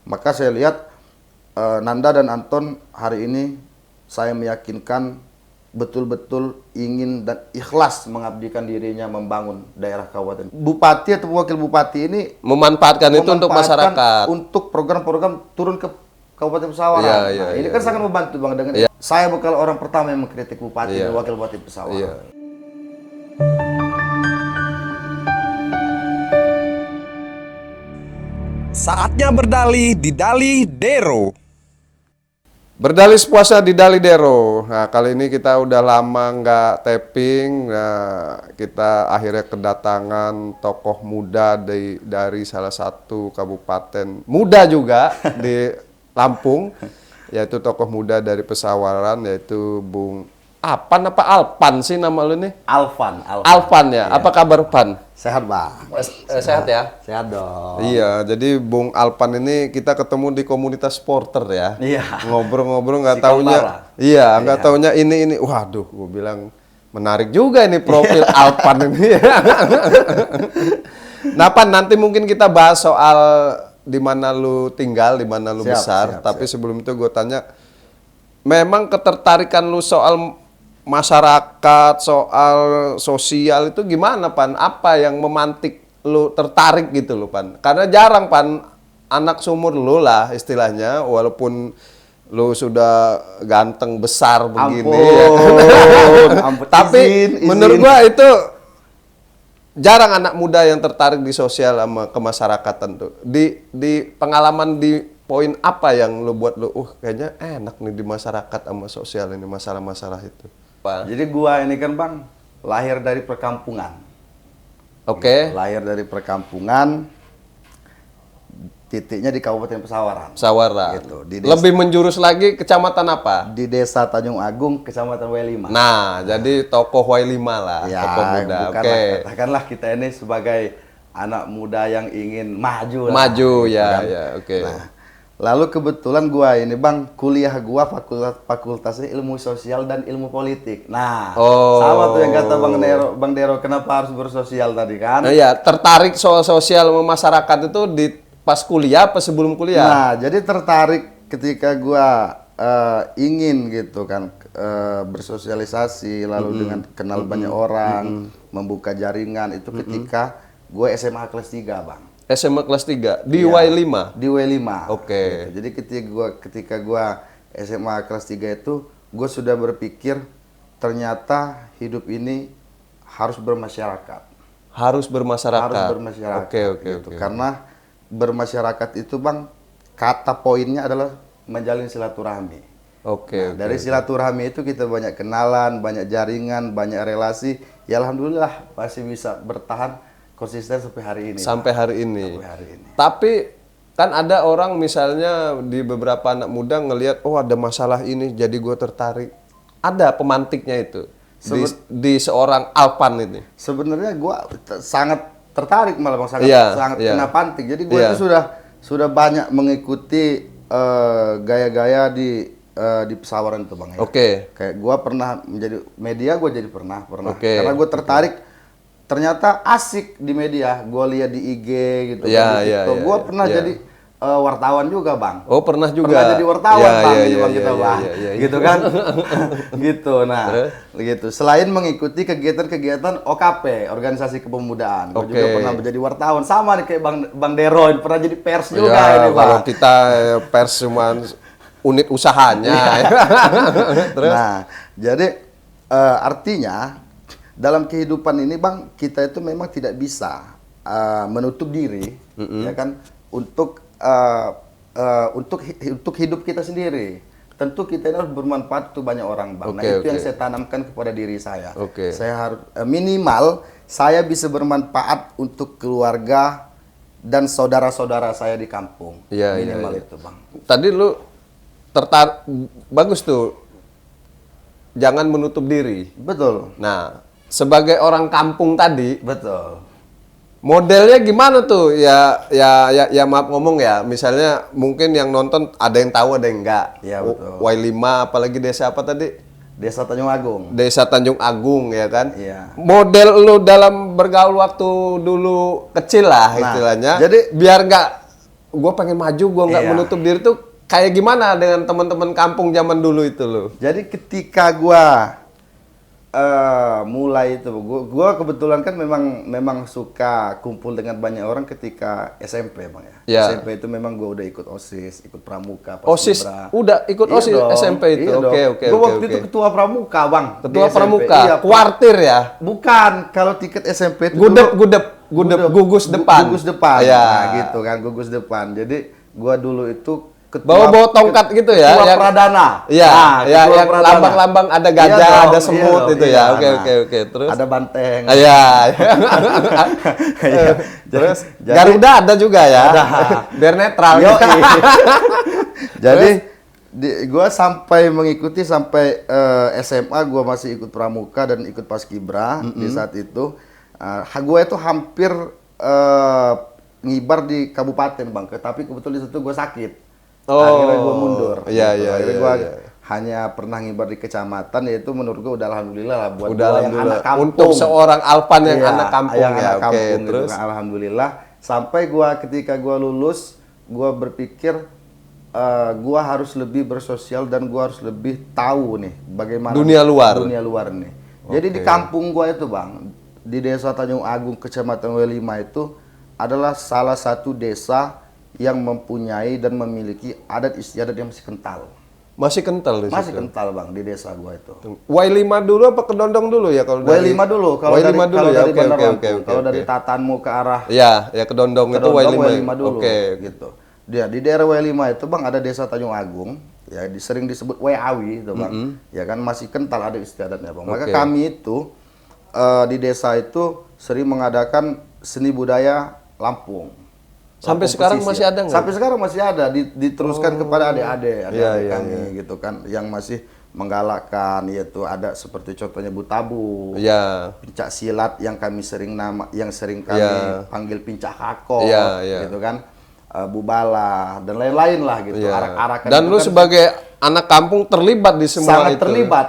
Maka saya lihat Nanda dan Anton hari ini saya meyakinkan betul-betul ingin dan ikhlas mengabdikan dirinya membangun daerah kabupaten. Bupati atau wakil bupati ini Memanfaatkan itu untuk masyarakat. untuk program-program turun ke Kabupaten Pesawaran. Ini kan sangat membantu Bang dengan saya bakal orang pertama yang mengkritik bupati dan wakil bupati Pesawaran. Saatnya berdalih di Dali Dero. Berdalih puasa di Dali Dero. Nah, kali ini kita udah lama nggak tapping. Nah, kita akhirnya kedatangan tokoh muda dari salah satu kabupaten muda juga di Lampung, yaitu tokoh muda dari Pesawaran, yaitu Bung Apan apa Alpan sih nama lu nih? Alvan. Alvan ya. Apa kabar Pan? Sehat Bang. Sehat ya? Sehat dong. Iya, jadi Bung Alpan ini kita ketemu di komunitas supporter ya. Iya. Ngobrol-ngobrol nggak taunya. Iya, nggak taunya ini. Waduh, gue bilang menarik juga ini profil Alpan ini. Nah, Pan, nanti mungkin kita bahas soal di mana lu tinggal, di mana lu besar. Tapi sebelum itu gue tanya, memang ketertarikan lu soal masyarakat, soal sosial itu gimana, Pan? Apa yang memantik lu tertarik gitu lo, Pan? Karena jarang, Pan, anak seumur lu lah istilahnya, walaupun lu sudah ganteng besar begini. Ampun, tapi izin. Menurut gua itu jarang anak muda yang tertarik di sosial sama kemasyarakatan tuh. Di pengalaman di poin apa yang lu buat lu, kayaknya enak nih di masyarakat sama sosial ini, masalah-masalah itu. Jadi gua ini kan Bang lahir dari perkampungan. Oke. Lahir dari perkampungan, titiknya di Kabupaten Pesawaran. Pesawaran. Gitu. Lebih menjurus lagi kecamatan apa? Di Desa Tanjung Agung, Kecamatan W5. Nah, jadi tokoh W5 lah, ya, tokoh muda. Oke. Katakanlah kita ini sebagai anak muda yang ingin maju. Maju ya, kan? ya, oke. Nah, lalu kebetulan gua ini Bang, kuliah gua fakultasnya ilmu sosial dan ilmu politik. Nah, sama tuh yang kata Bang Dero, kenapa harus bersosial tadi kan? Nah, ya, tertarik soal sosial masyarakat itu di pas kuliah apa sebelum kuliah? Nah, jadi tertarik ketika gua ingin gitu kan bersosialisasi lalu dengan kenal banyak orang, membuka jaringan itu ketika gue SMA kelas 3, Bang. SMA kelas 3 di W5. Di W5. Oke. Gitu. Jadi ketika gua SMA kelas 3 itu gue sudah berpikir ternyata hidup ini harus bermasyarakat. Harus bermasyarakat. Harus bermasyarakat. Oke. Gitu. Karena bermasyarakat itu Bang, kata poinnya adalah menjalin silaturahmi. Oke. Dari silaturahmi itu kita banyak kenalan, banyak jaringan, banyak relasi. Ya alhamdulillah masih bisa bertahan konsisten sampai hari ini. Sampai hari ini. Sampai hari ini. Tapi kan ada orang misalnya di beberapa anak muda ngelihat, ada masalah ini, jadi gue tertarik. Ada pemantiknya itu di seorang Alpan ini. Sebenarnya gue sangat tertarik malah Bang, sangat kena pantik. Jadi gue itu sudah banyak mengikuti gaya-gaya di Pesawaran itu Bang. Ya. Oke. Kayak gue pernah menjadi media, gue jadi pernah. Oke. Karena gue tertarik. Ternyata asik di media, gue lihat di IG gitu, gue pernah jadi wartawan juga Bang. Oh pernah juga. Pernah jadi wartawan Bang, Bang, gitu kan, gitu. Nah, gitu. Selain mengikuti kegiatan-kegiatan OKP, organisasi kepemudaan, gue juga pernah menjadi wartawan. Sama nih kayak Bang Dero, pernah jadi pers juga ini Bang. Kalau kita pers cuma unit usahanya. Terus? Nah, jadi artinya dalam kehidupan ini Bang, kita itu memang tidak bisa menutup diri, ya kan, untuk hidup kita sendiri. Tentu kita harus bermanfaat untuk banyak orang Bang. Nah itu yang saya tanamkan kepada diri saya. Saya harus minimal saya bisa bermanfaat untuk keluarga dan saudara-saudara saya di kampung. Minimal itu Bang. Tadi lu bagus tuh, jangan menutup diri. Betul. Nah, sebagai orang kampung tadi, betul. Modelnya gimana tuh? Ya maaf ngomong ya, misalnya mungkin yang nonton ada yang tahu ada yang enggak. Iya betul. W5 apalagi desa apa tadi? Desa Tanjung Agung. Desa Tanjung Agung ya kan? Iya. Model lu dalam bergaul waktu dulu kecil lah istilahnya. Jadi biar nggak gue pengen maju, gue nggak menutup diri tuh kayak gimana dengan teman-teman kampung zaman dulu itu lo? Jadi ketika gua mulai itu, gua kebetulan kan memang suka kumpul dengan banyak orang ketika SMP, Bang ya. SMP itu memang gua udah ikut OSIS, ikut pramuka, OSIS paskibra. udah ikut Iya OSIS dong, SMP itu. iya Oke. Gua waktu itu ketua pramuka, Bang. Ketua di SMP. pramuka, Iya, kuartir ya. Bukan, kalau tiket SMP itu Gugus depan. Gugus depan. Ya. Nah, gitu kan, gugus depan. Jadi gua dulu itu bawa tongkat gitu ya, ketua yang pradana. Iya, Nah, ya, ketua yang pradana. lambang-lambang ada gajah, Iya dong, ada semut iya itu dong, ya. iya. Oke. Terus Ada banteng. Iya. Iya. Terus Garuda ada juga ya. Ada. Biar netral. Yo, jadi gua sampai mengikuti sampai SMA gua masih ikut pramuka dan ikut paskibra di saat itu. Gua itu hampir ngibar di kabupaten, Bang. Tapi kebetulan di situ gua sakit. Akhirnya gue mundur. Akhirnya gue hanya pernah ngibar di kecamatan, yaitu menurut gue udah alhamdulillah lah buat udah yang anak kampung. Untuk seorang Alpan yang anak kampung yang ya. anak kampung Oke, gitu terus kan, alhamdulillah. Sampai gue ketika gue lulus, gue berpikir gue harus lebih bersosial dan gue harus lebih tahu nih bagaimana dunia luar nih. Jadi di kampung gue itu, Bang, di Desa Tanjung Agung, Kecamatan W5 itu adalah salah satu desa yang mempunyai dan memiliki adat istiadat yang masih kental. Masih kental di Masih situ. kental, Bang, di desa gua itu. Y5 dulu apa Kedondong dulu ya kalau W5 dulu kalau Y5 dari dulu ya. dari Bandar Oke. Lampung. Kalau dari Tatanmu ke arah Ya Kedondong itu Y5 dulu. Oke. Gitu. Dia di daerah W5 itu, Bang, ada Desa Tanjung Agung, ya sering disebut Wawi itu, Bang. Ya kan masih kental ada istiadatnya, Bang. Maka kami itu di desa itu sering mengadakan seni budaya Lampung. Sampai sekarang masih ada nggak? Sampai sekarang masih ada, diteruskan kepada adik-adik kami gitu kan, yang masih menggalakkan, yaitu ada seperti contohnya Butabu, pencak silat yang kami sering kami panggil pencak kako, gitu kan, Bubala dan lain-lain lah gitu, arak-arakan. Dan lu kan sebagai anak kampung terlibat di semua sangat itu. Terlibat.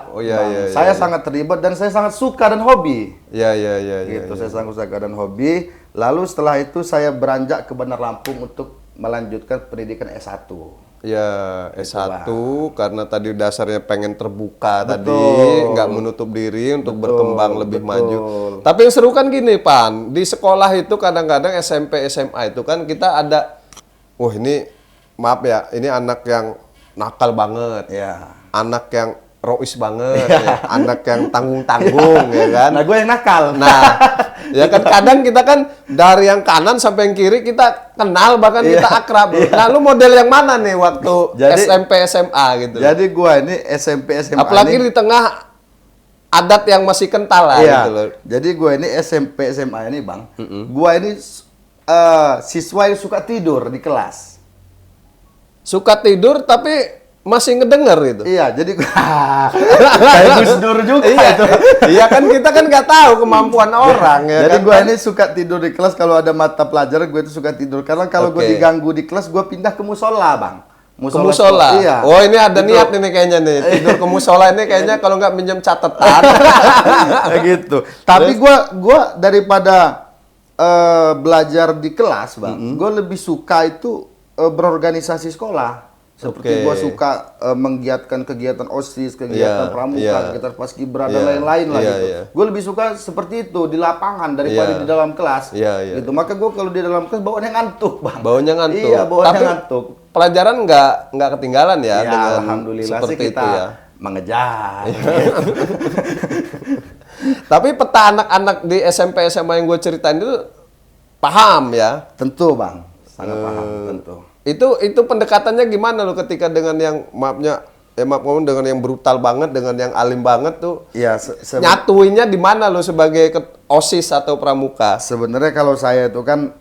Saya sangat terlibat dan saya sangat suka dan hobi. Gitu, saya sangat suka dan hobi. Lalu setelah itu saya beranjak ke Bandar Lampung untuk melanjutkan pendidikan S1. Ya, S1 karena tadi dasarnya pengen terbuka tadi, nggak menutup diri untuk berkembang lebih maju. Tapi yang seru kan gini, Pan, di sekolah itu kadang-kadang SMP, SMA itu kan kita ada, ini maaf ya, ini anak yang nakal banget, anak yang rois banget, anak yang tanggung-tanggung, ya kan? Nah, gue yang nakal. Nah, ya kan kadang kita kan dari yang kanan sampai yang kiri kita kenal, bahkan kita akrab. Nah, lu model yang mana nih waktu SMP, SMA gitu? Jadi gue ini SMP, SMA apalagi di tengah adat yang masih kental lah gitu loh. Jadi gue ini SMP, SMA ini, Bang, gue ini siswa yang suka tidur di kelas. Suka tidur tapi masih ngedenger gitu. Iya, jadi kayak Gus Dur juga itu. Iya kan kita kan nggak tahu kemampuan orang ya. Jadi gue ini suka tidur di kelas kalau ada mata pelajaran, gue itu suka tidur karena kalau gue diganggu di kelas gue pindah ke musola, Bang. Musola. Iya. Oh, ini ada niat ini kayaknya nih. Tidur ke musola ini kayaknya kalau nggak minjem catatan. Gitu. Tapi gue daripada belajar di kelas, Bang, gue lebih suka itu berorganisasi sekolah. Seperti gue suka menggiatkan kegiatan OSIS, kegiatan pramuka, kegiatan paskibra dan lain-lain lah gitu. Gue lebih suka seperti itu di lapangan daripada di dalam kelas. Gitu. Maka gue kalau di dalam kelas bawaannya ngantuk, Bang. Bawaannya ngantuk. Iya, bawaannya tapi ngantuk. Pelajaran nggak ketinggalan ya, dengan alhamdulillah seperti sih kita itu ya. mengejar. Tapi peta anak-anak di SMP SMA yang gue ceritain itu paham ya? Tentu, Bang. Sangat paham, tentu. Itu pendekatannya gimana lo ketika dengan yang maaf ngomong dengan yang brutal banget, dengan yang alim banget tuh? Iya, nyatuinnya di mana lo sebagai OSIS atau pramuka? Sebenarnya kalau saya itu kan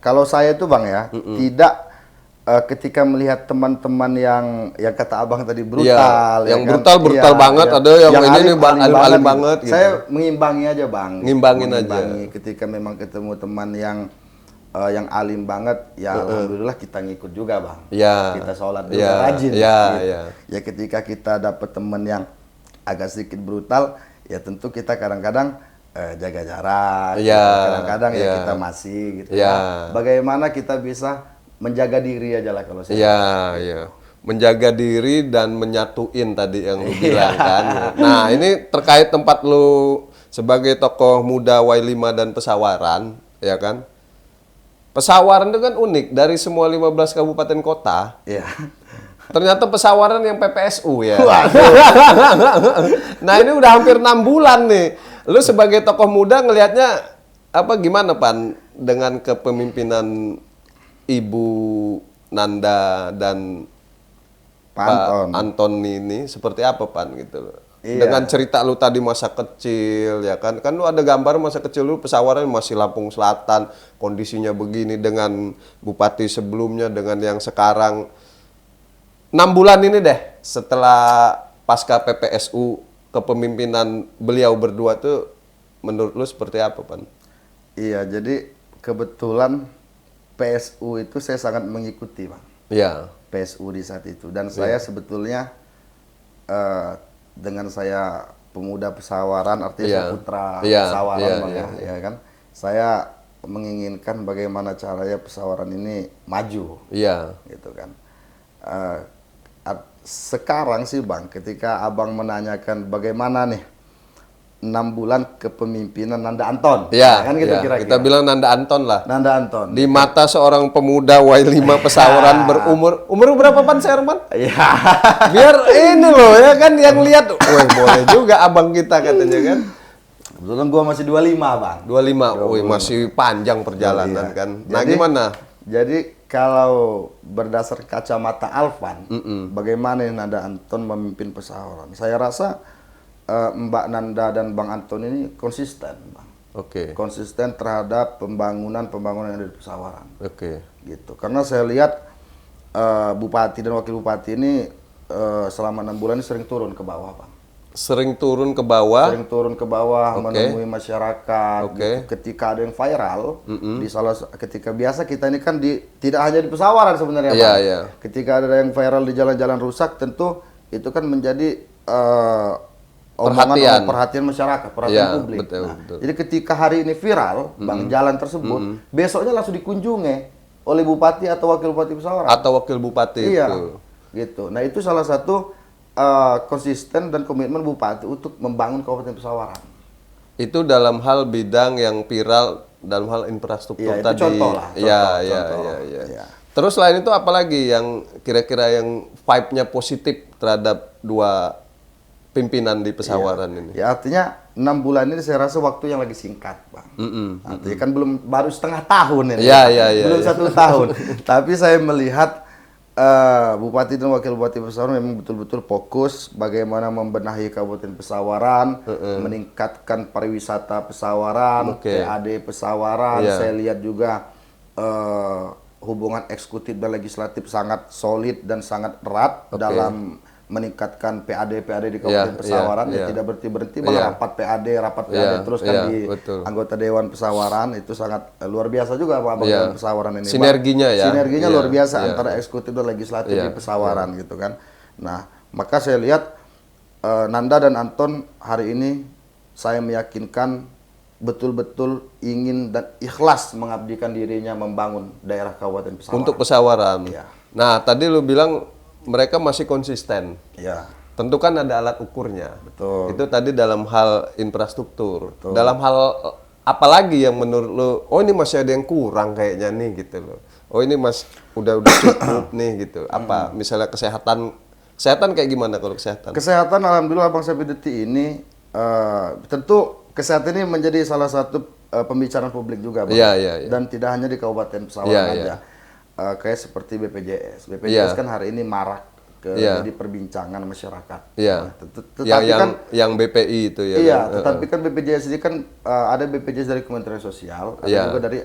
kalau saya itu, Bang ya, tidak ketika melihat teman-teman yang kata Abang tadi brutal, yang brutal banget, ada yang ini alim banget gitu. Saya mengimbangi aja, Bang. Ngimbangin aja. Ketika memang ketemu teman yang alim banget, ya alhamdulillah kita ngikut juga, Bang. Kita sholat juga rajin. Ya ketika kita dapat teman yang agak sedikit brutal, ya tentu kita kadang-kadang jaga jarak. Kadang-kadang ya kita masih gitu. Bagaimana kita bisa menjaga diri aja lah kalau saya. Iya, iya. Menjaga diri dan menyatuin tadi yang lu bilang kan. Nah, ini terkait tempat lu sebagai tokoh muda Y5 dan Pesawaran, ya kan? Pesawaran itu kan unik dari semua 15 kabupaten kota. Iya. Ternyata Pesawaran yang PPSU ya. Waduh. Nah, ini udah hampir 6 bulan nih. Lu sebagai tokoh muda ngelihatnya apa gimana, Pan, dengan kepemimpinan Ibu Nanda dan Pak Anton ini seperti apa, Pan, gitu loh. Iya. Dengan cerita lu tadi masa kecil ya kan. Kan lu ada gambar masa kecil lu Pesawaran masih Lampung Selatan, kondisinya begini dengan bupati sebelumnya dengan yang sekarang. 6 bulan ini deh setelah pasca PPSU, kepemimpinan beliau berdua tuh menurut lu seperti apa, Pan? Iya, jadi kebetulan PSU itu saya sangat mengikuti, Bang. Iya. PSU di saat itu, dan saya sebetulnya dengan saya pemuda Pesawaran, artinya saya putra Pesawaran, Bang, ya kan. Saya menginginkan bagaimana caranya Pesawaran ini maju, gitu kan. Sekarang sih, Bang, ketika Abang menanyakan bagaimana nih 6 bulan kepemimpinan Nanda Anton. Ya, kan gitu kira-kira. Kita bilang Nanda Anton lah. Nanda Anton. Di mata seorang pemuda Y5 Pesawaran umur berapa, Pan, Serman? Iya. Biar ini loh ya kan yang lihat, wah boleh juga abang kita katanya kan. Kebetulan gua masih 25, Bang. 25. Wih, masih panjang perjalanan kan. Nah, Jadi, gimana? Jadi kalau berdasar kacamata Alvan, bagaimana Nanda Anton memimpin Pesawaran? Saya rasa Mbak Nanda dan Bang Anton ini konsisten, Bang. Oke. Konsisten terhadap pembangunan yang ada di Pesawaran. Oke. Gitu. Karena saya lihat bupati dan wakil bupati ini selama 6 bulan ini sering turun ke bawah, Bang. Sering turun ke bawah. Sering turun ke bawah, menemui masyarakat. Gitu. Ketika ada yang viral, ketika biasa kita ini kan tidak hanya di Pesawaran sebenarnya, Bang. Iya. Ketika ada yang viral di jalan-jalan rusak, tentu itu kan menjadi perhatian masyarakat, perhatian publik. Betul. Jadi ketika hari ini viral, Bang, jalan tersebut, besoknya langsung dikunjungi oleh bupati atau wakil bupati Pesawaran. Atau wakil bupati itu. Gitu. Nah, itu salah satu konsisten dan komitmen bupati untuk membangun Kabupaten Pesawaran. Itu dalam hal bidang yang viral, dalam hal infrastruktur tadi. Itu contoh lah. Iya. Terus selain itu apalagi yang kira-kira yang vibe-nya positif terhadap dua pimpinan di Pesawaran ini? Ya, artinya 6 bulan ini saya rasa waktu yang lagi singkat, Bang. Artinya kan baru setengah tahun ini. Belum 1 tahun. Tapi saya melihat Bupati dan Wakil Bupati Pesawaran memang betul-betul fokus bagaimana membenahi Kabupaten Pesawaran, meningkatkan pariwisata Pesawaran, PAD Pesawaran. Saya lihat juga hubungan eksekutif dan legislatif sangat solid dan sangat erat dalam meningkatkan PAD di Kabupaten Pesawaran. Tidak berhenti rapat PAD terus kan di anggota Dewan Pesawaran itu sangat luar biasa juga Pak Dewan Pesawaran ini. Sinerginya luar biasa antara eksekutif dan legislatif di Pesawaran gitu kan. Nah, maka saya lihat Nanda dan Anton hari ini saya meyakinkan betul-betul ingin dan ikhlas mengabdikan dirinya membangun daerah Kabupaten Pesawaran. Untuk Pesawaran. Nah, tadi lu bilang mereka masih konsisten. Tentu kan ada alat ukurnya. Betul. Itu tadi dalam hal infrastruktur. Betul. Dalam hal apa lagi yang menurut lo, oh ini masih ada yang kurang kayaknya nih gitu loh. Oh ini udah cukup nih gitu. Apa misalnya kesehatan kayak gimana kalau kesehatan? Kesehatan alhamdulillah Bang sampai detik ini tentu kesehatan ini menjadi salah satu pembicaraan publik juga, Bang. Dan tidak hanya di Kabupaten Pesawaran aja. Kayak seperti BPJS. BPJS kan hari ini marak jadi perbincangan masyarakat. Tetapi kan yang BPI itu ya. Tetapi kan BPJS ini kan ada BPJS dari Kementerian Sosial, ada juga dari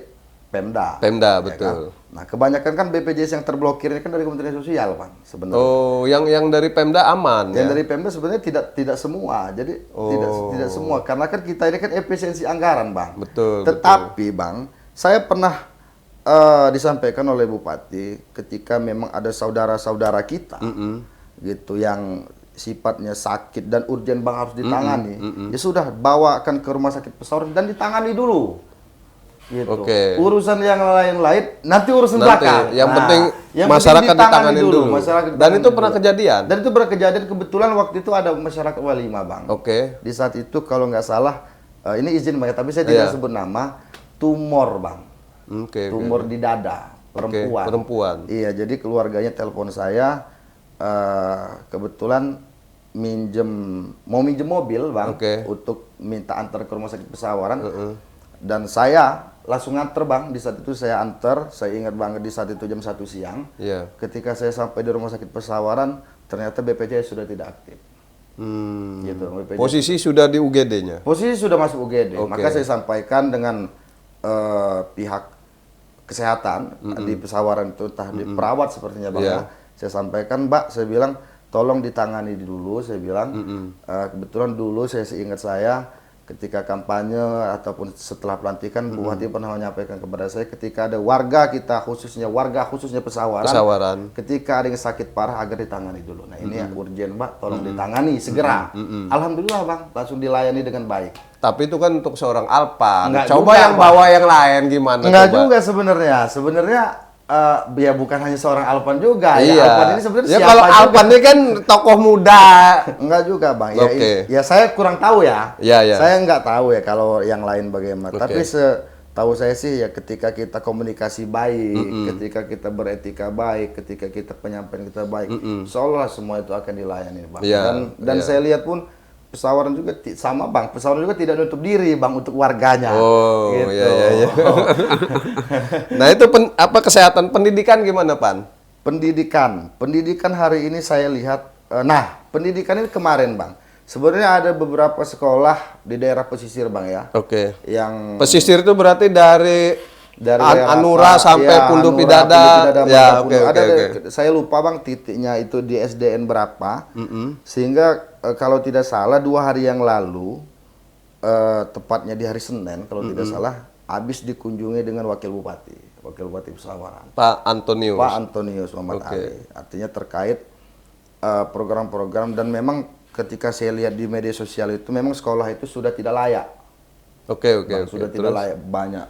Pemda. Betul. Kan? Nah, kebanyakan kan BPJS yang terblokir ini kan dari Kementerian Sosial, Bang, sebenarnya. Oh, yang dari Pemda aman yang dari Pemda sebenarnya tidak semua. Jadi tidak semua karena kan kita ini kan efisiensi anggaran, Bang. Betul. Tetapi, Bang, saya pernah disampaikan oleh Bupati ketika memang ada saudara-saudara kita gitu yang sifatnya sakit dan urgen Bang harus ditangani. Ya sudah, bawakan ke rumah sakit Pesawaran dan ditangani dulu. Gitu. Oke. Urusan yang lain-lain nanti urusan belakang. Yang penting masyarakat ditanganin dulu. Dan itu pernah kejadian? Dan itu pernah kejadian, kebetulan waktu itu ada masyarakat Walima, Bang. Oke. Di saat itu kalau nggak salah, ini izin Bang, tapi saya tidak sebut nama, tumor, Bang. Tumor di dada, perempuan. Iya, jadi keluarganya telepon saya, kebetulan mau minjem mobil, Bang, untuk minta antar ke rumah sakit Pesawaran. Dan saya langsung nganter, Bang. Di saat itu saya antar, saya ingat banget di saat itu jam 1 siang. Ketika saya sampai di rumah sakit Pesawaran, ternyata BPJS sudah tidak aktif. Gitu, BPJS. Posisi sudah di UGD-nya? Posisi sudah masuk UGD. Maka saya sampaikan dengan pihak kesehatan di Pesawaran itu, entah di perawat sepertinya, Bang. Saya sampaikan, Mbak, saya bilang, tolong ditangani dulu, saya bilang. Kebetulan dulu saya seingat saya, ketika kampanye ataupun setelah pelantikan, Bupati pernah menyampaikan kepada saya ketika ada warga khususnya Pesawaran, ketika ada yang sakit parah agar ditangani dulu. Nah ini yang urgent, Mbak, tolong ditangani segera. Alhamdulillah, Bang, langsung dilayani dengan baik. Tapi itu kan untuk seorang Alpan. Enggak coba juga, yang bawa yang lain gimana? Enggak juga sebenarnya. Ya bukan hanya seorang Alpan juga. Iya. Ya, Alpan ini sebenarnya siapa kalau juga. Alpan ini kan tokoh muda. Enggak juga, Bang. Ya saya kurang tahu ya. Iya. Saya enggak tahu ya kalau yang lain bagaimana. Tapi setahu saya sih ya ketika kita komunikasi baik, ketika kita beretika baik, ketika kita penyampaian kita baik, seolah semua itu akan dilayani, Bang. Dan saya lihat pun Pesawaran juga sama, Bang. Pesawaran juga tidak nutup diri, Bang, untuk warganya. Oh, gitu. Iya. Nah, itu apa kesehatan pendidikan gimana, Pan? Pendidikan hari ini saya lihat, pendidikan ini kemarin, Bang. Sebenarnya ada beberapa sekolah di daerah pesisir, Bang, ya. Yang pesisir itu berarti dari Anura sampai Punduh Pidada. Saya lupa, Bang, titiknya itu di SDN berapa. Sehingga kalau tidak salah 2 hari yang lalu, tepatnya di hari Senin kalau tidak salah, habis dikunjungi dengan Wakil Bupati Pesawaran, Pak Antonius Muhammad Ali. Artinya terkait program-program, dan memang ketika saya lihat di media sosial itu memang sekolah itu sudah tidak layak. Sudah tidak layak, banyak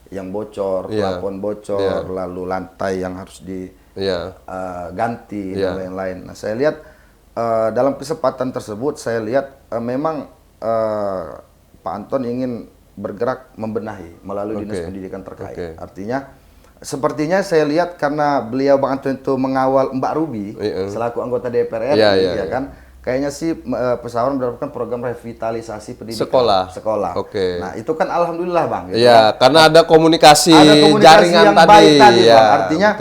yang bocor, plafon bocor, lalu lantai yang harus diganti dan lain-lain. Nah, saya lihat dalam kesempatan tersebut saya lihat memang Pak Anton ingin bergerak membenahi melalui Dinas Pendidikan terkait. Artinya sepertinya saya lihat karena beliau Bang Anton itu mengawal Mbak Ruby selaku anggota DPR RI, ya kan? Kayaknya sih Pesawaran mendapatkan program revitalisasi pendidikan sekolah. Nah, itu kan alhamdulillah, Bang. Gitu, karena ada komunikasi jaringan yang baik tadi, Bang. Ya, artinya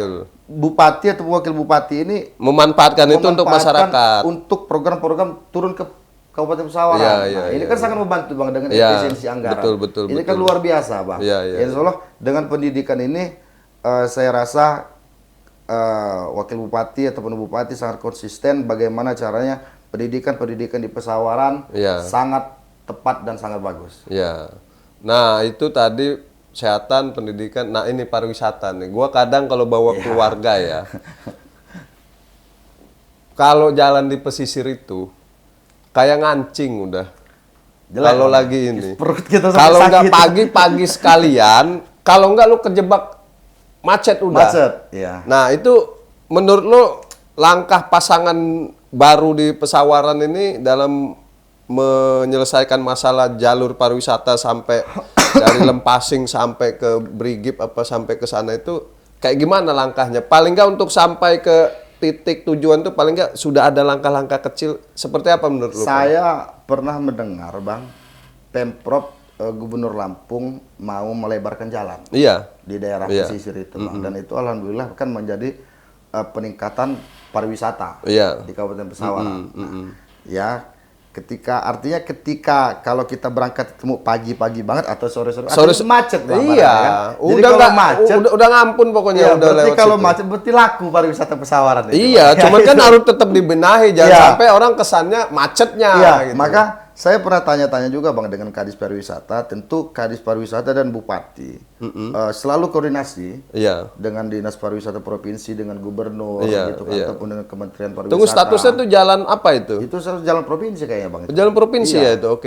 bupati atau wakil bupati ini memanfaatkan itu untuk masyarakat, untuk program-program turun ke Kabupaten Pesawaran. Ini kan sangat membantu, Bang, dengan efisiensi anggaran. Ini kan luar biasa, Bang. Insya Allah dengan pendidikan ini saya rasa wakil bupati ataupun bupati sangat konsisten bagaimana caranya pendidikan di Pesawaran sangat tepat dan sangat bagus. Nah, itu tadi kesehatan, pendidikan. Nah, ini pariwisata nih. Gua kadang kalau bawa keluarga ya, kalau jalan di pesisir itu kayak ngancing udah. Kalau lagi ini, kalau nggak pagi-pagi sekalian, kalau nggak lu kejebak macet udah. Nah, itu menurut lu langkah pasangan baru di Pesawaran ini dalam menyelesaikan masalah jalur pariwisata sampai dari Lempasing sampai ke Brigip sampai ke sana itu kayak gimana langkahnya? Paling nggak untuk sampai ke titik tujuan itu paling nggak sudah ada langkah-langkah kecil seperti apa menurut lu? Saya pernah mendengar, Bang, Pemprov Gubernur Lampung mau melebarkan jalan di daerah pesisir itu, Bang. Dan itu alhamdulillah kan menjadi peningkatan pariwisata di Kabupaten Pesawaran. Ketika kalau kita berangkat ketemu pagi-pagi banget atau sore-sore macet, Bang. Kan? Jadi kalau macet udah ngampun pokoknya. Berarti kalau macet berarti laku pariwisata Pesawaran. Cuman kan harus tetap dibenahi, jangan sampai orang kesannya macetnya. Gitu. Maka Saya pernah tanya-tanya juga Bang dengan Kadis Pariwisata, tentu Kadis Pariwisata dan Bupati selalu koordinasi dengan Dinas Pariwisata Provinsi, dengan Gubernur, gitu kan, ataupun dengan Kementerian Pariwisata. Tunggu, statusnya tuh jalan apa itu? Itu jalan provinsi kayaknya Bang. Jalan provinsi ya itu, oke.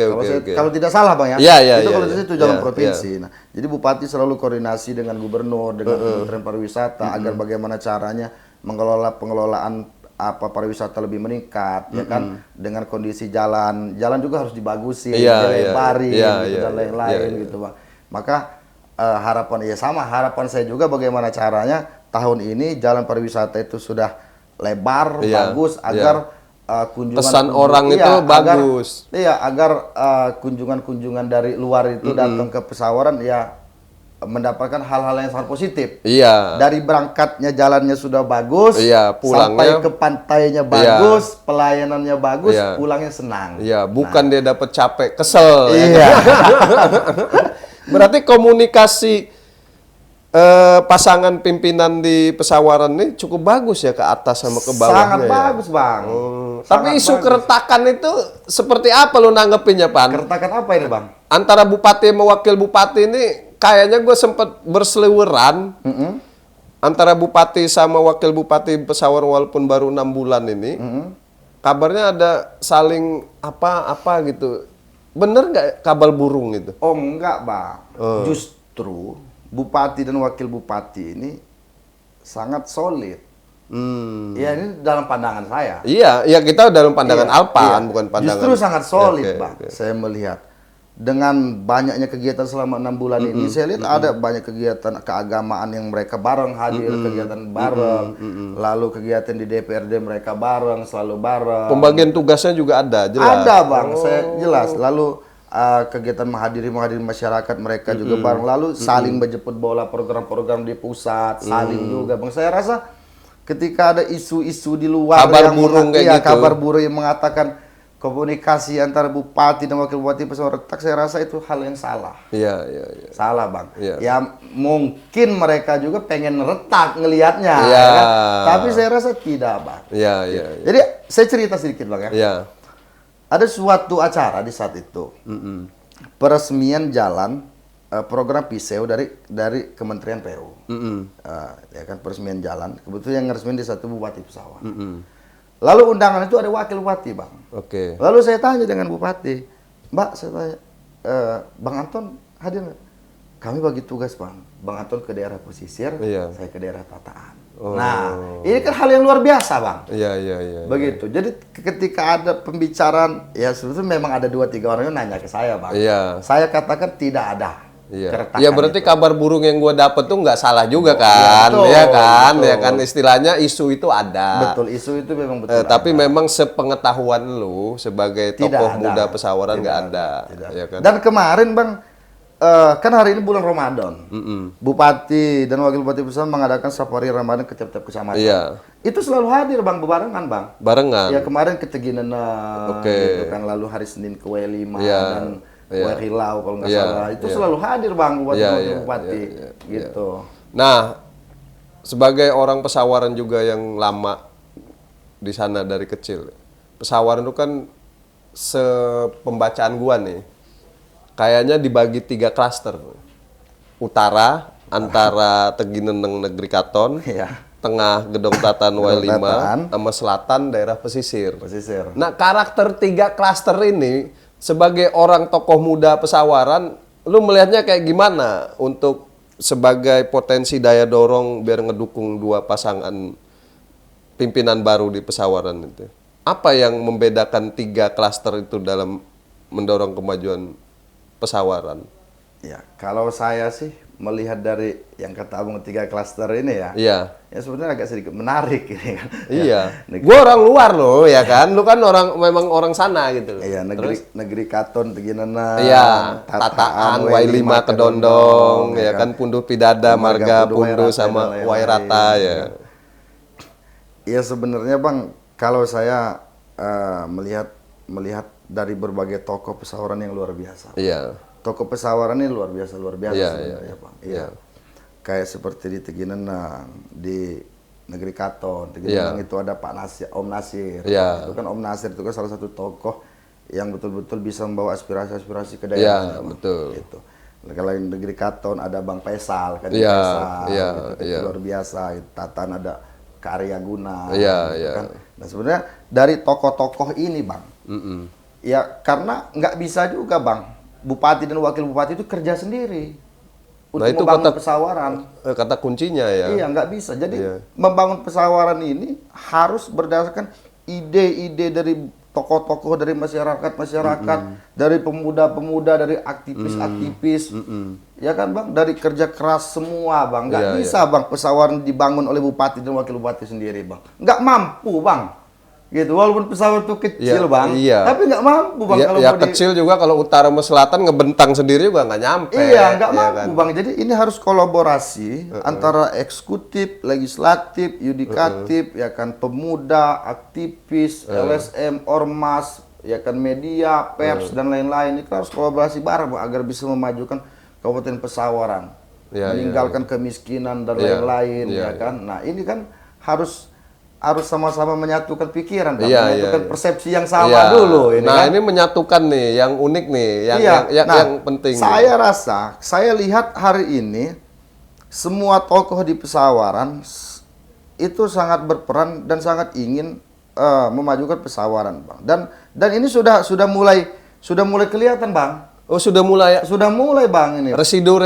Kalau tidak salah Bang ya, itu kalau itu jalan provinsi. Nah, jadi Bupati selalu koordinasi dengan Gubernur, dengan Kementerian Pariwisata agar bagaimana caranya mengelola pengelolaan pariwisata lebih meningkat, ya kan, dengan kondisi jalan juga harus dibagusin, dilebari, gitu, dan lain-lain gitu Bang. Maka harapan saya juga bagaimana caranya tahun ini jalan pariwisata itu sudah lebar, bagus, agar kunjungan kesan orang itu bagus. Agar kunjungan-kunjungan dari luar itu datang ke Pesawaran mendapatkan hal-hal yang sangat positif. Dari berangkatnya jalannya sudah bagus, pulangnya sampai ke pantainya bagus, pelayanannya bagus, pulangnya senang. Bukan dia dapat capek, kesel. Berarti komunikasi pasangan pimpinan di Pesawaran ini cukup bagus ya, ke atas sama ke bawahnya. Sangat bagus Bang. Tapi isu keretakan itu seperti apa lu nanggepinnya, Pan? Keretakan apa ini Bang? Antara bupati sama wakil bupati ini kayaknya gue sempat berseliweran antara bupati sama wakil bupati Pesawaran, walaupun baru 6 bulan ini. Kabarnya ada saling apa gitu. Bener nggak kabar burung itu? Oh enggak Bang. Justru bupati dan wakil bupati ini sangat solid. Ya ini dalam pandangan saya. Iya kita dalam pandangan Alpan, bukan pandangan. Justru sangat solid Bang. Saya melihat dengan banyaknya kegiatan selama 6 bulan ini, saya lihat ada banyak kegiatan keagamaan yang mereka bareng hadir, kegiatan bareng, lalu kegiatan di DPRD mereka bareng, selalu bareng. Pembagian tugasnya juga ada, jelas. Ada Bang, saya jelas. Lalu kegiatan menghadiri masyarakat mereka juga bareng, lalu saling menjemput bola program-program di pusat, saling juga Bang. Saya rasa ketika ada isu-isu di luar kabar burung kayak gitu, kabar burung yang mengatakan komunikasi antara bupati dan wakil bupati Pesawaran retak, saya rasa itu hal yang salah. Iya. Salah Bang. Ya mungkin mereka juga pengen retak ngelihatnya, kan? Tapi saya rasa tidak Bang. Iya. Jadi saya cerita sedikit Bang ya. Ada suatu acara di saat itu, peresmian jalan program PISEU dari Kementerian PU. Ya kan, peresmian jalan. Kebetulan yang ngeresmiin di satu Bupati Pesawaran. Lalu undangan itu ada wakil bupati Bang. Lalu saya tanya dengan bupati, Mbak, saya tanya, Bang Anton hadir nggak? Kami bagi tugas Bang Anton ke daerah pesisir, saya ke daerah tataan. Nah, ini kan hal yang luar biasa Bang. Iya. Begitu. Jadi ketika ada pembicaraan, ya sebetulnya memang ada 2-3 orang yang nanya ke saya Bang. Saya katakan tidak ada. Ya berarti itu. Kabar burung yang gue dapet tuh nggak salah juga kan, ya kan istilahnya isu itu ada. Betul, isu itu memang betul. Tapi memang sepengetahuan lu sebagai tokoh muda Pesawaran nggak ada. Ya kan? Dan kemarin Bang, kan hari ini bulan Ramadan, Bupati dan Wakil Bupati Pesawaran mengadakan safari Ramadan ke tiap-tiap kecamatan. Itu selalu hadir Bang, barengan Bang. Ya kemarin ke Tegineneng, gitu kan, lalu hari Senin ke W5 dan Wahilau kalau nggak salah, itu selalu hadir Bang bupati, gitu. Nah, sebagai orang Pesawaran juga yang lama di sana dari kecil, Pesawaran itu kan sepembacaan gua nih, kayaknya dibagi 3 klaster. Utara antara Tegineneng Negeri Katon, tengah Gedong Tatan W5, sama selatan daerah pesisir. Nah, karakter 3 klaster ini sebagai orang tokoh muda Pesawaran, lu melihatnya kayak gimana untuk sebagai potensi daya dorong biar ngedukung 2 pasangan pimpinan baru di Pesawaran itu? Apa yang membedakan 3 klaster itu dalam mendorong kemajuan Pesawaran? Ya, kalau saya sih melihat dari yang kata Abang 3 klaster ini ya sebenarnya agak sedikit menarik ini kan. Gue orang luar loh ya kan, lu kan memang orang sana gitu. Negeri Katon, Tegineneng, Tataan, W5 Kedondong, ya kan, Punduh Pidada, Marga Punduh sama Wairata ya. Ya sebenarnya Bang, kalau saya melihat dari berbagai tokoh Pesawaran yang luar biasa. Tokoh Pesawaran ini luar biasa sebenarnya Bang. Kayak seperti di Tegineneng, di Negeri Katon, Tegineneng itu ada Pak Nasir, Om Nasir. Itu kan Om Nasir itu kan salah satu tokoh yang betul-betul bisa membawa aspirasi-aspirasi ke Iya, daerah. betul. Gitu. Kalau yang negeri Katon ada Bang Faisal kan, Iya, Faisal, iya, gitu, iya. luar biasa. Tatan ada Karya Guna. Iya, gitu iya. kan. Nah sebenarnya dari tokoh-tokoh ini Bang, ya karena nggak bisa juga Bang, bupati dan wakil bupati itu kerja sendiri untuk itu membangun pesawaran. kata kuncinya ya. Iya, nggak bisa. Jadi Iya. membangun pesawaran ini harus berdasarkan ide-ide dari tokoh-tokoh, dari masyarakat-masyarakat, dari pemuda-pemuda, dari aktivis-aktivis, ya kan Bang, dari kerja keras semua Bang. Nggak Iya, bisa Bang pesawaran dibangun oleh bupati dan wakil bupati sendiri Bang. Nggak mampu Bang. Gitu, walaupun pesawat itu kecil Iya, Bang, iya. tapi nggak mampu Bang Ya, kalau ya mau kecil juga kalau utara sama selatan ngebentang sendiri juga nggak nyampe. Iya, nggak ya mampu kan? Bang. Jadi ini harus kolaborasi antara eksekutif, legislatif, yudikatif, ya kan, pemuda, aktivis, LSM, ormas, ya kan, media, pers dan lain-lain. Itu harus kolaborasi bareng Bang, agar bisa memajukan Kabupaten Pesawaran, Iya, meninggalkan kemiskinan dan Iya, lain-lain, iya, ya kan. Nah ini kan harus sama-sama menyatukan pikiran, Bang, Iya, menyatukan iya. persepsi yang sama Iya. dulu. Ini Nah kan. ini menyatukan nih, yang unik nih, yang Iya. yang Nah, yang penting. Saya rasa, saya lihat hari ini semua tokoh di Pesawaran itu sangat berperan dan sangat ingin memajukan Pesawaran, Bang. Dan ini sudah mulai kelihatan, Bang. Oh sudah mulai Sudah mulai, Bang, ini. residu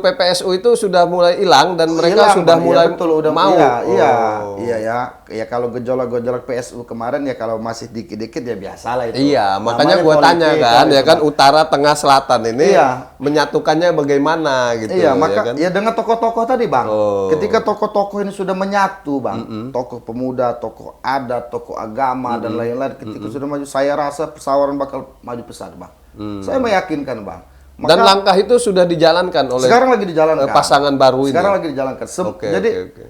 PPSU itu sudah mulai hilang dan mereka Hilang, sudah Bang. mulai Iya, betul, udah mau. Iya ya. Ya kalau gejolak PSU kemarin ya kalau masih dikit-dikit ya biasalah itu. Iya, makanya Namanya gua tanya politik, kan, ya gitu, kan Bang. utara, tengah, selatan ini Iya. menyatukannya bagaimana gitu. Iya, maka ya kan? ya dengan tokoh-tokoh tadi, Bang. Oh. Ketika tokoh-tokoh ini sudah menyatu, Bang. Tokoh pemuda, tokoh adat, tokoh agama dan lain-lain, ketika sudah maju, saya rasa Pesawaran bakal maju pesat, Bang. Saya meyakinkan, Bang. Dan langkah itu sudah dijalankan oleh sekarang lagi dijalankan. pasangan baru ini. Sekarang lagi dijalankan. Oke, Jadi oke.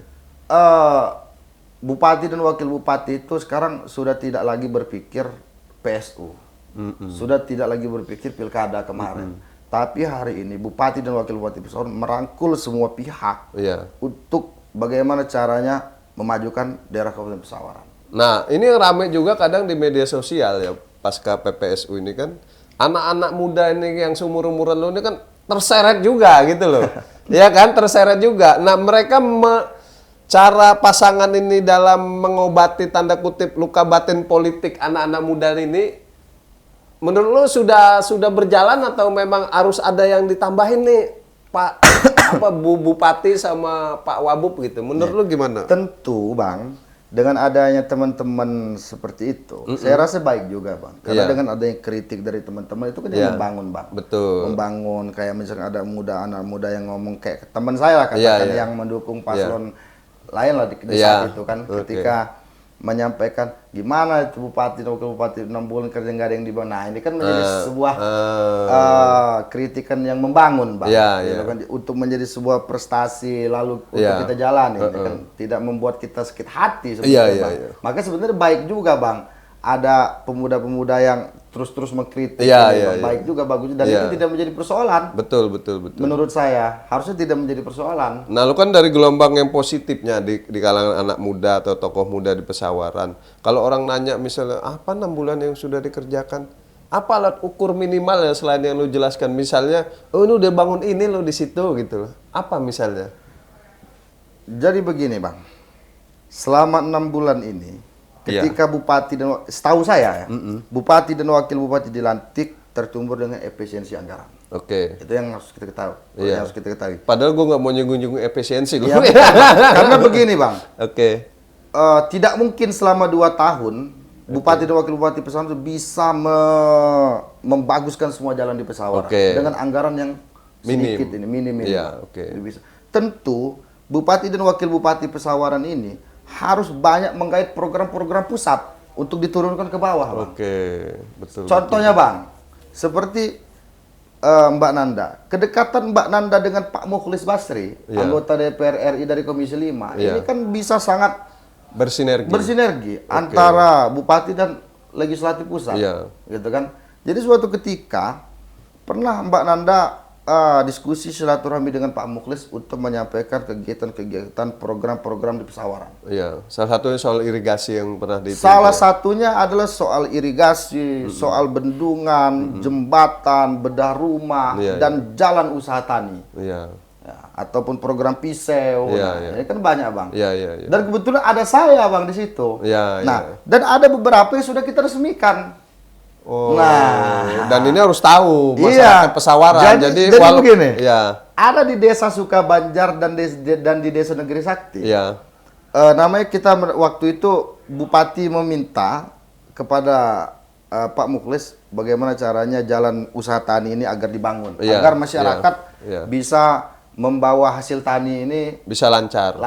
bupati dan wakil bupati itu sekarang sudah tidak lagi berpikir PSU. Sudah tidak lagi berpikir pilkada kemarin. Tapi hari ini bupati dan wakil bupati Pesawaran merangkul semua pihak Iya. untuk bagaimana caranya memajukan daerah Kabupaten Pesawaran. Nah, ini rame juga kadang di media sosial ya, pasca PPSU ini kan, anak-anak muda ini yang seumur-umuran lo ini kan terseret juga gitu loh. Ya kan, terseret juga. Nah, mereka cara pasangan ini dalam mengobati tanda kutip luka batin politik anak-anak muda ini, menurut lo sudah berjalan atau memang harus ada yang ditambahin nih, Pak Bupati sama Pak Wabub gitu? Menurut lo gimana? Tentu, Bang, dengan adanya teman-teman seperti itu, saya rasa baik juga, Bang. Karena dengan adanya kritik dari teman-teman itu kan Iya. membangun, Bang. Betul. Membangun, kayak misalnya ada anak muda yang ngomong kayak teman saya lah, katakan Iya. yang mendukung paslon lain lah di saat itu kan, ketika menyampaikan gimana itu bupati dan wakil bupati 6 bulan kerja nggak ada yang dibangun. Nah ini kan menjadi sebuah kritikan yang membangun, Bang. Iya, Gitu iya. kan, untuk menjadi sebuah prestasi lalu untuk Iya. kita jalani, kan tidak membuat kita sakit hati Iya, sebenarnya, iya, Bang. iya. Maka sebenarnya baik juga, Bang, ada pemuda-pemuda yang terus-terus mengkritik, Iya, ini, iya, Bang. iya. Baik juga, bagus, dan Iya. itu tidak menjadi persoalan. Betul. Menurut saya harusnya tidak menjadi persoalan. Nah, lu kan dari gelombang yang positifnya di kalangan anak muda atau tokoh muda di Pesawaran. Kalau orang nanya misalnya, apa 6 bulan yang sudah dikerjakan? Apa alat ukur minimal ya selain yang lu jelaskan? Misalnya, oh ini udah bangun ini lo di situ gitu loh. Apa misalnya? Jadi begini, Bang. Selama 6 bulan ini, ketika bupati dan setahu saya ya, bupati dan wakil bupati dilantik tertumbuh dengan efisiensi anggaran. Oke. Itu yang harus kita ketahui. Iya. Yang harus kita ketahui. Padahal gue nggak mau nyinggung-nyinggung efisiensi loh. Ya, bukan, Bang. Karena begini, Bang. Oke. Tidak mungkin selama 2 tahun bupati dan wakil bupati Pesawaran itu bisa membaguskan semua jalan di Pesawaran Oke. dengan anggaran yang Minim. sedikit ini, minim. Iya, oke. Itu bisa. Tentu bupati dan wakil bupati Pesawaran ini harus banyak menggait program-program pusat untuk diturunkan ke bawah, Bang. Oke, betul. Contohnya, Bang, seperti Mbak Nanda. Kedekatan Mbak Nanda dengan Pak Mukhlis Basri, Iya. anggota DPR RI dari Komisi 5, Iya. ini kan bisa sangat bersinergi antara bupati dan legislatif pusat, Iya. gitu kan. Jadi suatu ketika pernah Mbak Nanda diskusi silaturahmi dengan Pak Mukhlis untuk menyampaikan kegiatan-kegiatan program-program di Pesawaran. Iya, salah satunya soal irigasi yang pernah Salah satunya adalah soal irigasi, soal bendungan, jembatan, bedah rumah, dan jalan usaha tani. Iya. Ya, ataupun program pisau. Ini kan banyak, Bang. Iya. Dan kebetulan ada saya, Bang, di situ. Iya. Dan ada beberapa yang sudah kita resmikan. Oh, dan ini harus tahu masyarakat Pesawaran. Jadi begini, ada di Desa Sukabanjar dan di Desa Negeri Sakti. Iya. Namanya kita waktu itu Bupati meminta kepada Pak Mukhlis bagaimana caranya jalan usaha tani ini agar dibangun, agar masyarakat bisa membawa hasil tani ini bisa lancar,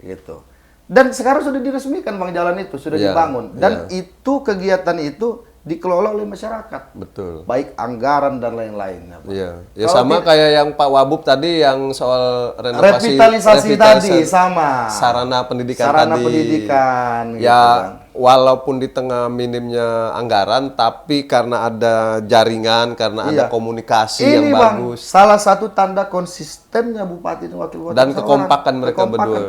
gitu. Dan sekarang sudah diresmikan, Bang, jalan itu sudah dibangun. Dan itu kegiatan itu dikelola oleh masyarakat. Betul. Baik anggaran dan lain-lainnya. Iya. Ya sama kayak yang Pak Wabub tadi yang soal revitalisasi tadi sama. Sarana pendidikan pendidikan ya, gitu, walaupun di tengah minimnya anggaran tapi karena ada jaringan, karena ada komunikasi yang bagus. Salah satu tanda konsistennya Bupati dan Wakil Bupati dan kekompakan mereka berdua.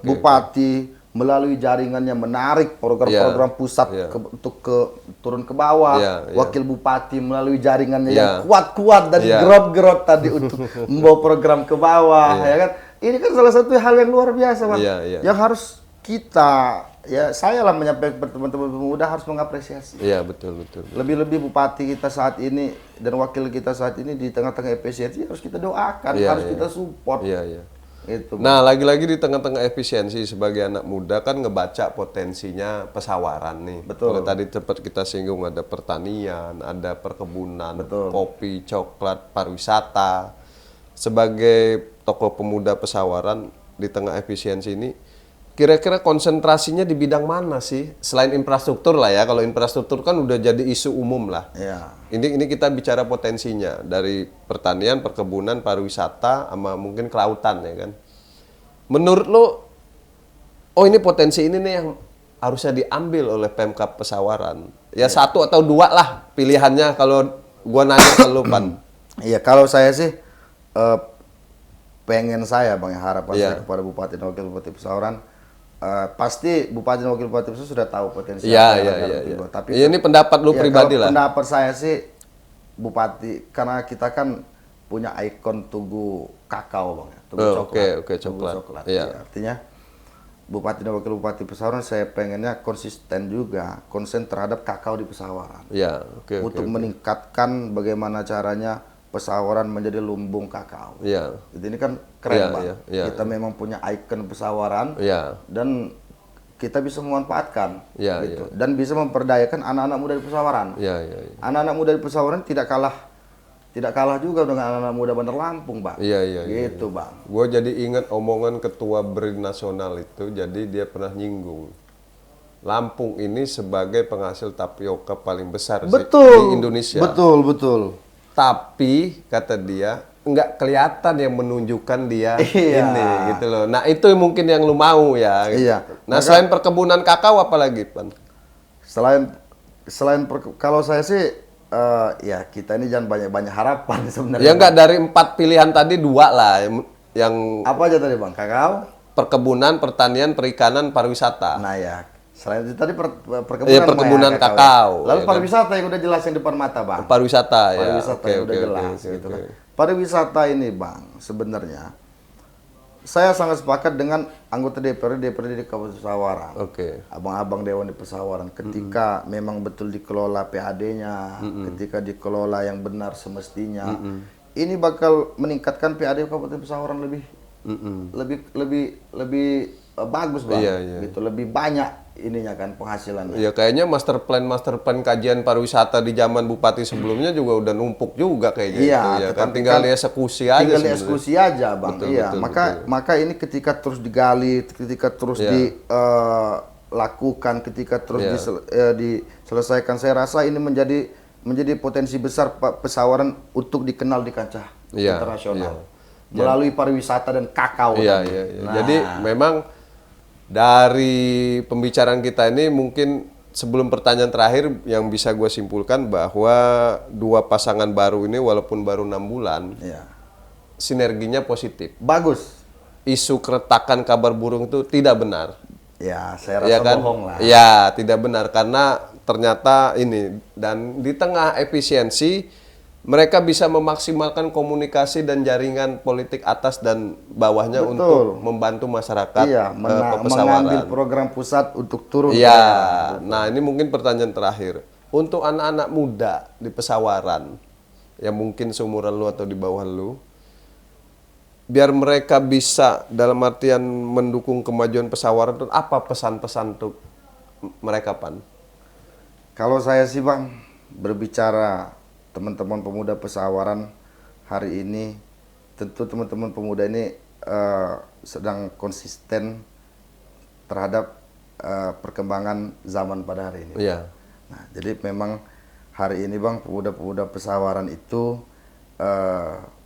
Bupati melalui jaringannya menarik program-program pusat untuk turun ke bawah. Wakil Bupati melalui jaringannya yang kuat-kuat dan gerot-gerot tadi untuk membawa program ke bawah, ya kan? Ini kan salah satu hal yang luar biasa, Bang. Yang harus kita, saya lah menyampaikan teman-teman pemuda harus mengapresiasi. Iya, betul. Lebih-lebih Bupati kita saat ini dan wakil kita saat ini di tengah-tengah efisiensi harus kita doakan, harus kita support. Itu, nah, lagi-lagi di tengah-tengah efisiensi sebagai anak muda kan ngebaca potensinya Pesawaran nih. Betul. Kalau tadi sempat kita singgung ada pertanian, ada perkebunan, kopi, coklat, pariwisata. Sebagai tokoh pemuda Pesawaran di tengah efisiensi ini, kira-kira konsentrasinya di bidang mana sih? Selain infrastruktur lah ya, kalau infrastruktur kan udah jadi isu umum lah. Ini kita bicara potensinya dari pertanian, perkebunan, pariwisata, sama mungkin kelautan ya kan. Menurut lo, ini potensi ini nih yang harusnya diambil oleh Pemkab Pesawaran. Ya satu atau dua lah pilihannya kalau gua nanya ke lo, Pan. Iya, kalau saya sih pengen saya, Bang, harapan saya kepada Bupati dan Wakil Bupati Pesawaran. Pasti Bupati dan Wakil Bupati sudah tahu potensi. Tapi ini pendapat lu pribadi lah. Pendapat saya sih Bupati, karena kita kan punya ikon Tugu Kakao, Bang, Tugu coklat. Artinya Bupati dan Wakil Bupati Pesawaran saya pengennya konsisten juga, konsen terhadap kakao di Pesawaran. Untuk meningkatkan bagaimana caranya Pesawaran menjadi lumbung kakao. Ini kan keren, Bang. Kita memang punya ikon Pesawaran dan kita bisa memanfaatkan gitu. Dan bisa memperdayakan anak-anak muda di Pesawaran. Anak-anak muda di Pesawaran tidak kalah juga dengan anak-anak muda Bandar Lampung, Bang. Gitu, Bang. Gue jadi ingat omongan Ketua BRIN Nasional itu, jadi dia pernah nyinggung Lampung ini sebagai penghasil tapioka paling besar di Indonesia. Betul. Tapi kata dia nggak kelihatan yang menunjukkan dia ini gitu loh. Nah itu mungkin yang lu mau ya. Gitu. Nah selain perkebunan kakao apa lagi, Pan? Kalau saya sih kita ini jangan banyak harapan sebenarnya. Ya nggak, dari 4 pilihan tadi 2 lah yang apa aja tadi, Bang? Kakao, perkebunan, pertanian, perikanan, pariwisata. Nah selain itu tadi perkebunan, perkebunan kakao. Lalu pariwisata yang udah jelas yang depan mata, Bang. Pariwisata yang udah jelas gitu kan. Pariwisata ini, Bang, sebenarnya saya sangat sepakat dengan anggota DPRD di Kabupaten Pesawaran. Abang-abang Dewan di Pesawaran ketika memang betul dikelola PAD-nya, ketika dikelola yang benar semestinya. Ini bakal meningkatkan PAD Kabupaten Pesawaran lebih bagus, Bang. Gitu, lebih banyak ininya kan penghasilannya. Iya, kayaknya master plan kajian pariwisata di zaman Bupati sebelumnya juga udah numpuk juga kayaknya itu ya kan, tinggal dieksekusi aja. Tinggal dieksekusi aja, Bang. Maka ini ketika terus digali, ketika terus dilakukan, ketika terus diselesaikan, saya rasa ini menjadi potensi besar Pesawaran untuk dikenal di kancah internasional melalui pariwisata dan kakao. Jadi memang dari pembicaraan kita ini mungkin sebelum pertanyaan terakhir yang bisa gue simpulkan bahwa dua pasangan baru ini walaupun baru 6 bulan, sinerginya positif. Bagus. Isu keretakan kabar burung itu tidak benar. Ya, saya rasa bohong lah. Ya, tidak benar karena ternyata ini dan di tengah efisiensi mereka bisa memaksimalkan komunikasi dan jaringan politik atas dan bawahnya untuk membantu masyarakat mengambil program pusat untuk turun. Iya. Nah, ini mungkin pertanyaan terakhir. Untuk anak-anak muda di Pesawaran yang mungkin seumuran lu atau di bawah lu, biar mereka bisa dalam artian mendukung kemajuan Pesawaran, itu apa pesan-pesan untuk mereka, Pan? Kalau saya sih, Bang, berbicara teman-teman pemuda Pesawaran hari ini, tentu teman-teman pemuda ini sedang konsisten terhadap perkembangan zaman pada hari ini. Iya. Nah, jadi memang hari ini, Bang, pemuda-pemuda Pesawaran itu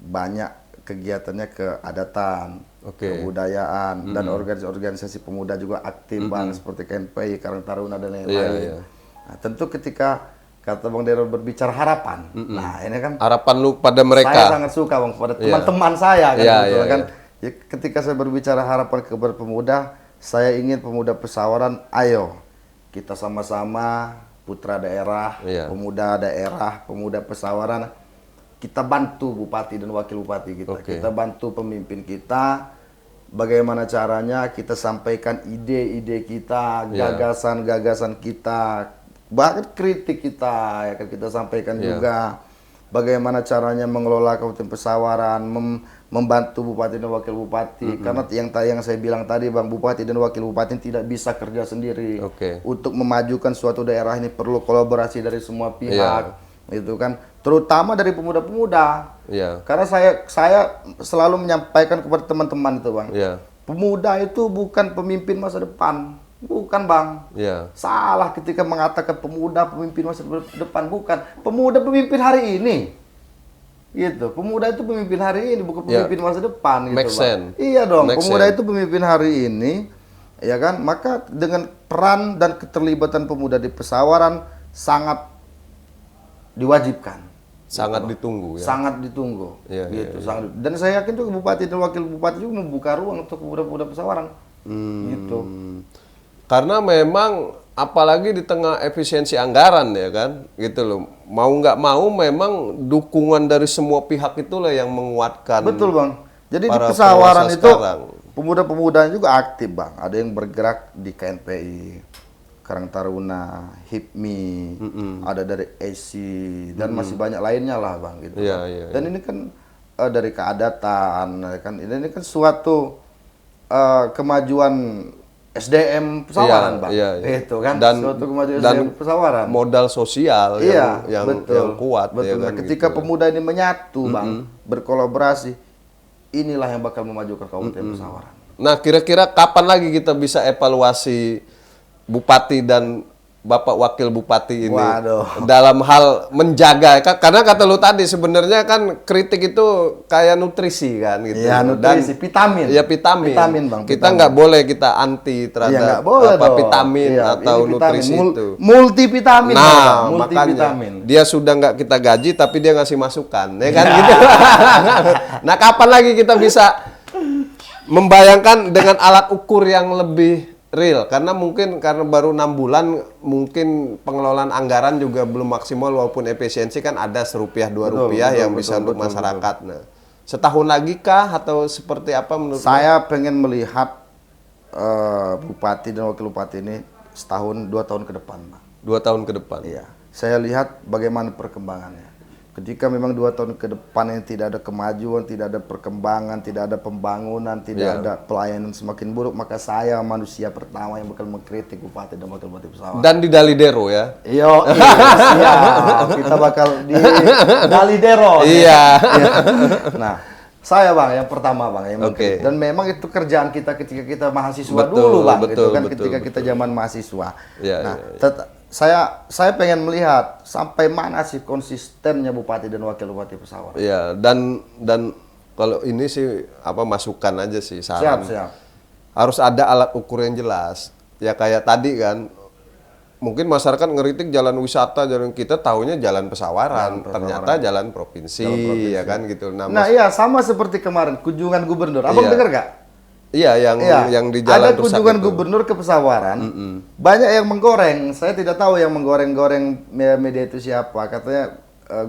banyak kegiatannya keadatan, kebudayaan, dan organisasi pemuda juga aktif, Bang, seperti KNPI, Karang Taruna, dan lain-lain. Nah, tentu ketika kata Bang Dero berbicara harapan, nah ini kan harapan lu pada mereka. Saya sangat suka, Bang, pada teman-teman saya kan, kan. Ya, ketika saya berbicara harapan kepada pemuda, saya ingin pemuda Pesawaran, ayo kita sama-sama putra daerah, pemuda daerah, pemuda Pesawaran, kita bantu bupati dan wakil bupati kita, kita bantu pemimpin kita. Bagaimana caranya kita sampaikan ide-ide kita, gagasan-gagasan kita, bahkan kritik kita, ya kan kita sampaikan juga. Bagaimana caranya mengelola Kabupaten Pesawaran, membantu bupati dan wakil bupati. Karena yang saya bilang tadi, Bang, bupati dan wakil bupati tidak bisa kerja sendiri. Untuk memajukan suatu daerah ini perlu kolaborasi dari semua pihak, itu kan. Terutama dari pemuda-pemuda. Karena saya selalu menyampaikan kepada teman-teman itu, Bang. Pemuda itu bukan pemimpin masa depan. Bukan, Bang. Salah ketika mengatakan pemuda pemimpin masa depan. Bukan. Pemuda pemimpin hari ini. Gitu. Pemuda itu pemimpin hari ini, bukan pemimpin masa depan. Gitu, Bang. Iya dong. Pemuda itu pemimpin hari ini, ya kan? Maka dengan peran dan keterlibatan pemuda di Pesawaran sangat diwajibkan. Sangat ditunggu, ya. Sangat ditunggu. Gitu. Sangat. Dan saya yakin juga bupati dan wakil bupati juga membuka ruang untuk pemuda-pemuda Pesawaran. Gitu. Karena memang apalagi di tengah efisiensi anggaran, ya kan, gitu loh. Mau nggak mau memang dukungan dari semua pihak itulah yang menguatkan. Betul, Bang. Jadi di Pesawaran itu pemuda-pemuda juga aktif, Bang. Ada yang bergerak di KNPI, Karang Taruna, HIPMI, ada dari ESI, dan masih banyak lainnya lah, Bang, gitu. Dan ini kan dari keadatan, kan ini kan suatu kemajuan SDM Pesawaran, Bang. Itu kan suatu kemajuan SDM Pesawaran. Modal sosial yang kuat. Betul. Ya kan, ketika gitu. pemuda ini menyatu, Bang, berkolaborasi, inilah yang bakal memajukan Kabupaten Pesawaran. Nah, kira-kira kapan lagi kita bisa evaluasi Bupati dan Bapak Wakil Bupati ini dalam hal menjaga, karena kata lu tadi sebenarnya kan kritik itu kayak nutrisi kan gitu. Ya, nutrisi, vitamin. Ya, vitamin. Bang. Kita nggak boleh kita anti terhadap vitamin atau nutrisi itu. Multivitamin. Nah, makanya dia sudah nggak kita gaji tapi dia ngasih masukan, ya kan gitu. Nah, kapan lagi kita bisa membayangkan dengan alat ukur yang lebih real, karena mungkin karena baru 6 bulan mungkin pengelolaan anggaran juga belum maksimal walaupun efisiensi kan ada Rp1, Rp2 yang bisa untuk masyarakat. Nah, setahun lagi kah atau seperti apa menurut saya? Pengen melihat bupati dan wakil bupati ini setahun 2 tahun ke depan, Bang. 2 tahun ke depan. Iya. Saya lihat bagaimana perkembangannya. Ketika memang 2 tahun ke depan ini tidak ada kemajuan, tidak ada perkembangan, tidak ada pembangunan, tidak ada pelayanan semakin buruk, maka saya manusia pertama yang bakal mengkritik bupati dan wakil bupati Pesawaran. Dan di Dalidero ya? Iya, siap. Kita bakal di Dalidero. Iya. Nah, saya, Bang, yang pertama, Bang, yang dan memang itu kerjaan kita ketika kita mahasiswa dulu, Bang, gitu kan, ketika kita zaman mahasiswa. Saya pengen melihat sampai mana sih konsistennya bupati dan wakil bupati Pesawaran. Iya, dan kalau ini sih masukan aja sih, saran. Siap. Harus ada alat ukur yang jelas. Ya kayak tadi kan, mungkin masyarakat ngeritik jalan wisata, jalan kita taunya jalan pesawaran, ternyata jalan provinsi, ya kan gitu. Nah, iya sama seperti kemarin kunjungan gubernur. Abang dengar gak? Iya, yang di jalan ada kunjungan gubernur ke Pesawaran. Banyak yang menggoreng. Saya tidak tahu yang menggoreng-goreng media itu siapa. Katanya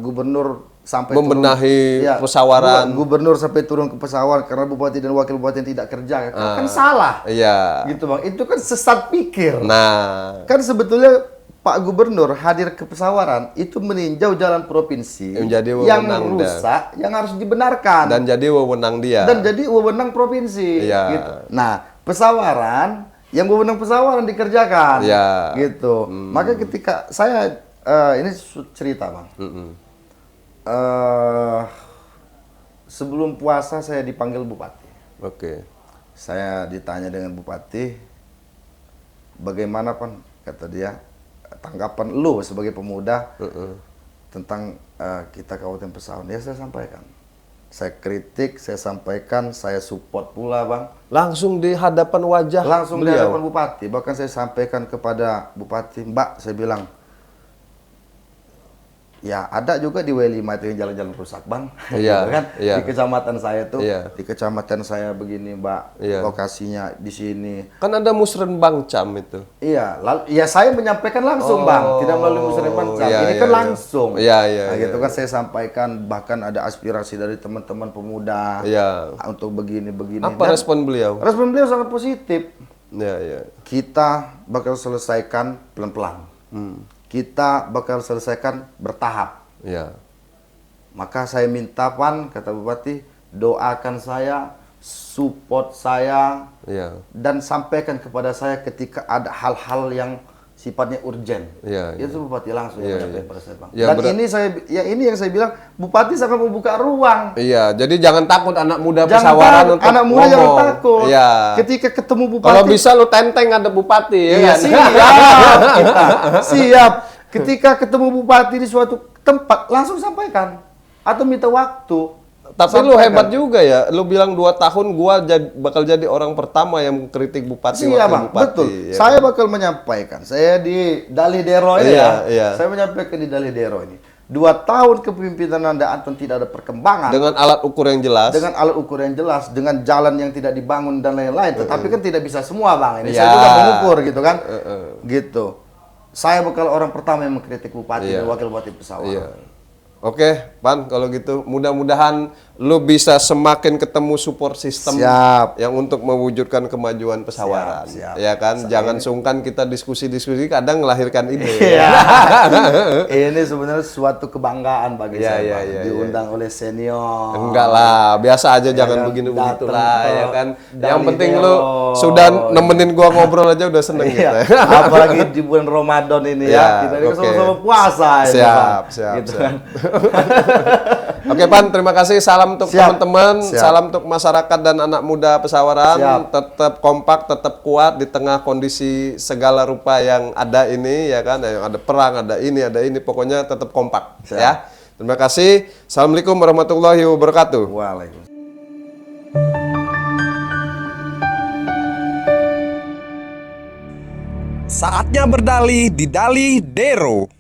gubernur sampai membenahi Pesawaran. Gubernur sampai turun ke Pesawaran karena bupati dan wakil bupati yang tidak kerja. Kan salah. Iya. Gitu Bang. Itu kan sesat pikir. Nah, Kan sebetulnya Pak Gubernur hadir ke Pesawaran itu meninjau jalan provinsi yang rusak, yang harus dibenarkan. Dan jadi wewenang dia. Dan jadi wewenang provinsi. Iya. Gitu. Nah, Pesawaran, yang wewenang Pesawaran dikerjakan. Iya. Gitu. Maka ketika saya, ini cerita Bang. Sebelum puasa saya dipanggil Bupati. Oke. Saya ditanya dengan Bupati, bagaimana Pan, kata dia, tanggapan lu sebagai pemuda tentang kita Kabupaten Pesawaran. Ya saya sampaikan. Saya kritik, saya sampaikan, saya support pula Bang. Langsung di hadapan wajah Langsung di beliau. hadapan Bupati. Bahkan saya sampaikan kepada Bupati, Mbak, saya bilang, ya ada juga di W5 itu yang jalan-jalan rusak Bang. Iya, Gitu kan? iya. Di kecamatan saya tuh, Iya. di kecamatan saya begini Mbak, Iya. lokasinya di sini. Kan ada Musrenbang Cam itu. Iya, lalu ya saya menyampaikan langsung Bang, tidak melalui Musrenbang Cam. Iya, Ini iya, kan iya. langsung. Iya, iya, Nah, iya, gitu kan saya sampaikan, bahkan ada aspirasi dari teman-teman pemuda Iya. untuk begini-begini. Apa respon beliau? Respon beliau sangat positif. Iya, iya. Kita bakal selesaikan pelan-pelan. Kita bakal selesaikan bertahap. Iya. Maka saya minta Pan, kata Bupati, doakan saya, support saya, Iya. dan sampaikan kepada saya ketika ada hal-hal yang sifatnya urgent. Iya, Itu Bupati langsung Iya, yang menyampaikan iya. pada saya Bang. Ya, Dan ini yang saya bilang, Bupati sangat membuka ruang. Iya, jadi jangan takut anak muda Jangan Pesawaran takut, untuk anak muda jangan ngomong. takut. Iya. Ketika ketemu Bupati, Kalau bisa lu tenteng ada bupati, ya iya, kan? siap, kita. Siap. Ketika ketemu Bupati di suatu tempat, langsung sampaikan. Atau minta waktu. Tapi lu Sampaikan. hebat juga ya. Lu bilang 2 tahun gua bakal jadi orang pertama yang kritik bupati Iya wakil Bang, bupati. betul. Ya. Saya bakal menyampaikan. Saya di Dali Dero ini Iya, ya. iya. Saya menyampaikan di Dali Dero ini. 2 tahun kepemimpinan Anda Anton tidak ada perkembangan. Dengan alat ukur yang jelas. Dengan alat ukur yang jelas, dengan jalan yang tidak dibangun dan lain-lain. Tetapi kan tidak bisa semua Bang. Ini Iya. saya juga mengukur gitu kan. Gitu. Saya bakal orang pertama yang mengkritik Bupati Iya. dan Wakil Bupati Pesawaran. Iya. Oke, Pan, kalau gitu mudah-mudahan lu bisa semakin ketemu support system Siap. yang untuk mewujudkan kemajuan Pesawaran. Siap. Ya kan, jangan sungkan kita diskusi-diskusi kadang melahirkan ide. Iya. Ini sebenarnya suatu kebanggaan bagi Iya, saya. iya, Bang. iya, Diundang oleh senior. Enggak lah, biasa aja jangan kan, begini-begitu dateng lah ke ya kan. Dali Yang penting Dero. lu sudah nemenin gua ngobrol aja udah seneng Iya. gitu. Apalagi di bulan Ramadan ini Iya, ya. Kita ini kan oke. sama-sama puasa ya. Siap, Bang. siap, Gitu siap. kan. Oke Pan, terima kasih. Salam untuk Siap. teman-teman, Siap. salam untuk masyarakat dan anak muda Pesawaran. Siap. Tetap kompak, tetap kuat di tengah kondisi segala rupa yang ada ini ya kan. Yang ada perang, ada ini, pokoknya tetap kompak Siap. ya. Terima kasih. Assalamualaikum warahmatullahi wabarakatuh. Waalaikumsalam. Saatnya berdalih di Dali Dero.